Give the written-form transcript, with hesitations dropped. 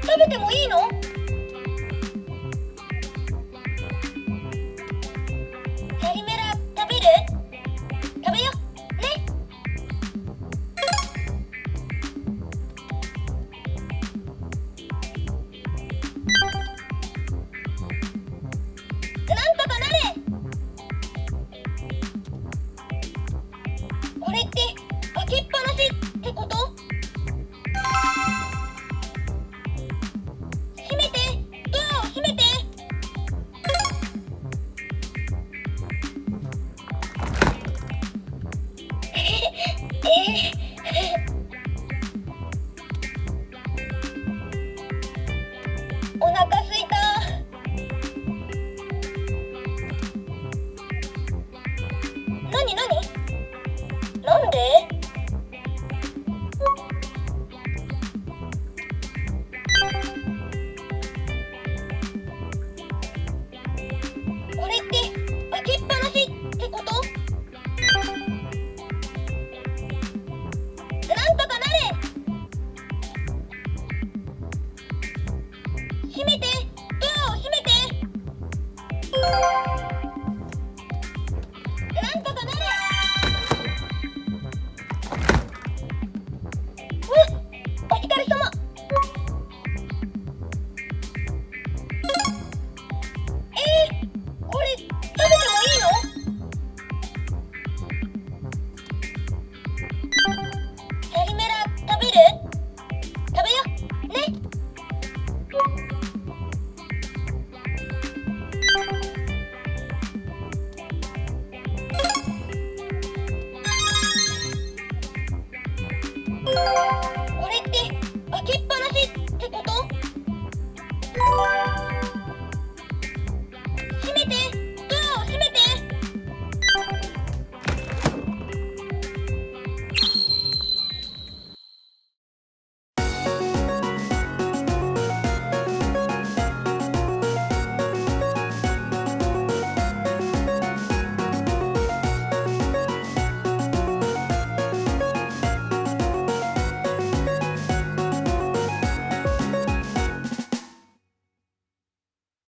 食べてもいいの？サリメラ食べる？食べよね。なんとかなれ。これって開けっぱなしってこと？閉めて、ドアを閉めて。お腹すいた。なになに？なんで？これって開けっぱなしってこと？なんとかなれ。閉めて、ドアを閉めて。なんとかなれ。お疲れ様。これ食べてもいいの？サリメラ食べる？食べよね。